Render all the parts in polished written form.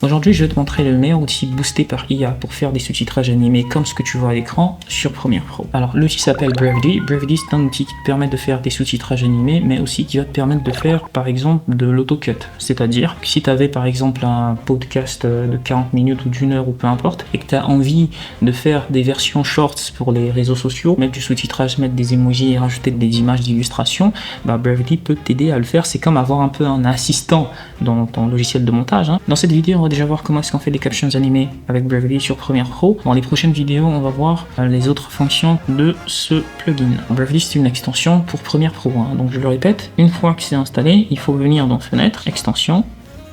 Aujourd'hui, je vais te montrer le meilleur outil boosté par IA pour faire des sous-titrages animés comme ce que tu vois à l'écran sur Premiere Pro. Alors, l'outil s'appelle Brevity. Brevity, c'est un outil qui te permet de faire des sous-titrages animés, mais aussi qui va te permettre de faire, par exemple, de l'autocut. C'est-à-dire que si tu avais, par exemple, un podcast de 40 minutes ou d'une heure ou peu importe, et que tu as envie de faire des versions shorts pour les réseaux sociaux, mettre du sous-titrage, mettre des emojis et rajouter des images d'illustration, Brevity peut t'aider à le faire. C'est comme avoir un peu un assistant dans ton logiciel de montage. Dans cette vidéo, on va déjà voir comment est-ce qu'on fait des captions animées avec Brevity sur Premiere Pro. Dans les prochaines vidéos, on va voir les autres fonctions de ce plugin. Brevity, c'est une extension pour Premiere Pro. Donc je le répète, une fois que c'est installé, il faut venir dans Fenêtre, Extension,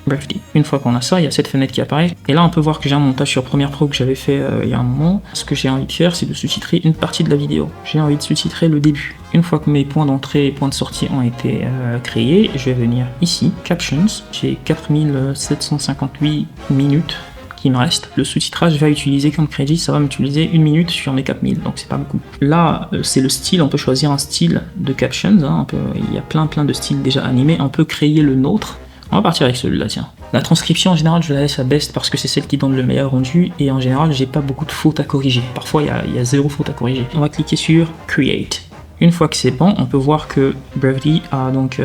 Brevity. Une fois qu'on a ça, il y a cette fenêtre qui apparaît. Et là, on peut voir que j'ai un montage sur Premiere Pro que j'avais fait il y a un moment. Ce que j'ai envie de faire, c'est de sous-titrer une partie de la vidéo. J'ai envie de sous-titrer le début. Une fois que mes points d'entrée et points de sortie ont été créés, je vais venir ici, Captions. J'ai 4758 minutes qui me reste. Le sous-titrage va utiliser comme crédit, ça va m'utiliser 1 minute sur mes 4000, donc c'est pas beaucoup. Là, c'est le style, on peut choisir un style de Captions. Il y a plein de styles déjà animés. On peut créer le nôtre. On va partir avec celui-là, tiens. La transcription, en général, je la laisse à best parce que c'est celle qui donne le meilleur rendu et en général, j'ai pas beaucoup de fautes à corriger. Parfois, il y a 0 faute à corriger. On va cliquer sur Create. Une fois que c'est bon, on peut voir que Brevity a donc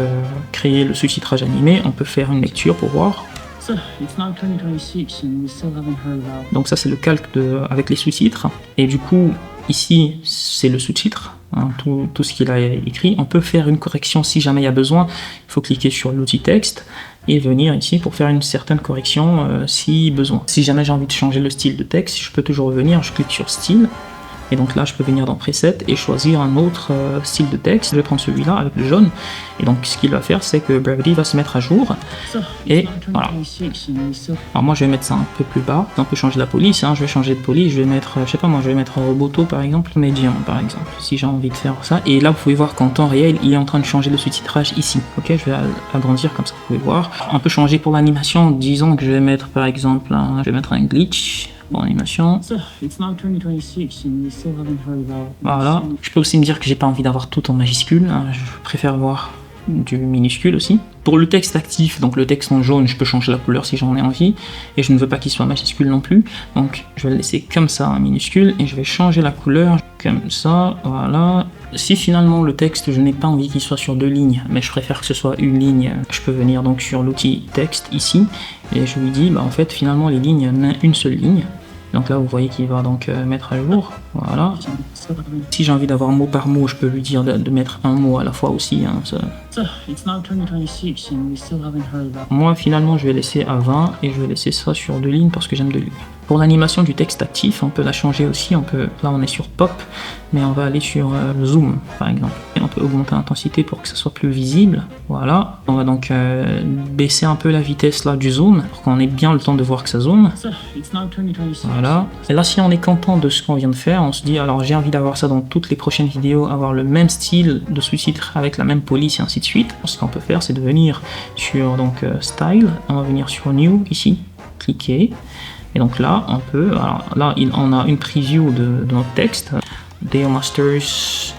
créé le sous-titrage animé. On peut faire une lecture pour voir. Donc ça, c'est le calque avec les sous-titres. Et du coup, ici, c'est le sous-titre. Tout ce qu'il a écrit. On peut faire une correction si jamais il y a besoin. Il faut cliquer sur l'outil texte et venir ici pour faire une certaine correction si besoin. Si jamais j'ai envie de changer le style de texte, je peux toujours revenir, je clique sur style. Et donc là, je peux venir dans Preset et choisir un autre style de texte. Je vais prendre celui-là avec le jaune. Et donc, ce qu'il va faire, c'est que Brevity va se mettre à jour. Et voilà. Alors moi, je vais mettre ça un peu plus bas. On peut changer la police. Je vais changer de police. Je vais mettre, je sais pas moi, je vais mettre Roboto par exemple, Medium par exemple, si j'ai envie de faire ça. Et là, vous pouvez voir qu'en temps réel, il est en train de changer le sous-titrage ici. Ok, je vais agrandir comme ça, vous pouvez voir. On peut changer pour l'animation. Disons que je vais mettre par exemple, je vais mettre un glitch. Bon, animation. Voilà. Je peux aussi me dire que j'ai pas envie d'avoir tout en majuscule. Je préfère voir du minuscule aussi. Pour le texte actif, donc le texte en jaune, je peux changer la couleur si j'en ai envie. Et je ne veux pas qu'il soit majuscule non plus. Donc je vais le laisser comme ça, en minuscule. Et je vais changer la couleur comme ça. Voilà. Si finalement le texte, je n'ai pas envie qu'il soit sur 2 lignes, mais je préfère que ce soit une ligne, je peux venir donc sur l'outil texte ici. Et je lui dis, en fait, finalement, les lignes, une seule ligne. Donc là, vous voyez qu'il va donc mettre à jour. Voilà. Si j'ai envie d'avoir mot par mot, je peux lui dire de mettre un mot à la fois aussi. Moi, finalement, je vais laisser à 20 et je vais laisser ça sur 2 lignes parce que j'aime 2 lignes. Pour l'animation du texte actif, on peut la changer aussi. Là, on est sur Pop, mais on va aller sur Zoom, par exemple. Et on peut augmenter l'intensité pour que ça soit plus visible. Voilà. On va donc baisser un peu la vitesse là du zoom pour qu'on ait bien le temps de voir que ça zoome. Voilà. Et là, si on est content de ce qu'on vient de faire, on se dit alors j'ai envie d'avoir ça dans toutes les prochaines vidéos, avoir le même style de sous-titres avec la même police et ainsi de suite. Ce qu'on peut faire, c'est de venir sur donc Style. On va venir sur New ici, cliquer. Et donc là, on peut, alors là, on a une preview de notre texte, Deo Masters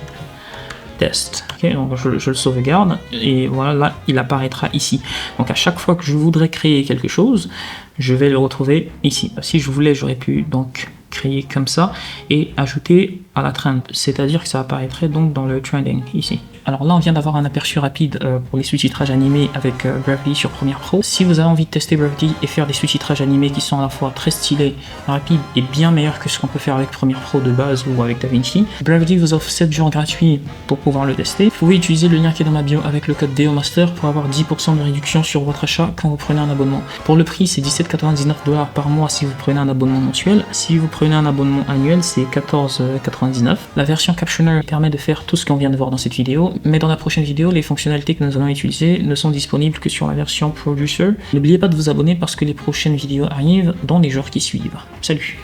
Test. Okay, donc je le sauvegarde et voilà, là, il apparaîtra ici. Donc à chaque fois que je voudrais créer quelque chose, je vais le retrouver ici. Si je voulais, j'aurais pu donc créer comme ça et ajouter à la trend, c'est-à-dire que ça apparaîtrait donc dans le trending ici. Alors là, on vient d'avoir un aperçu rapide pour les sous-titrages animés avec Brevity sur Premiere Pro. Si vous avez envie de tester Brevity et faire des sous-titrages animés qui sont à la fois très stylés, rapides et bien meilleurs que ce qu'on peut faire avec Premiere Pro de base ou avec DaVinci, Brevity vous offre 7 jours gratuits pour pouvoir le tester. Vous pouvez utiliser le lien qui est dans ma bio avec le code DEOMASTER pour avoir 10% de réduction sur votre achat quand vous prenez un abonnement. Pour le prix, c'est 17,99 $ par mois si vous prenez un abonnement mensuel. Si vous prenez un abonnement annuel, c'est 14,99 $. La version Captioner permet de faire tout ce qu'on vient de voir dans cette vidéo, mais dans la prochaine vidéo, les fonctionnalités que nous allons utiliser ne sont disponibles que sur la version Producer. N'oubliez pas de vous abonner parce que les prochaines vidéos arrivent dans les jours qui suivent. Salut!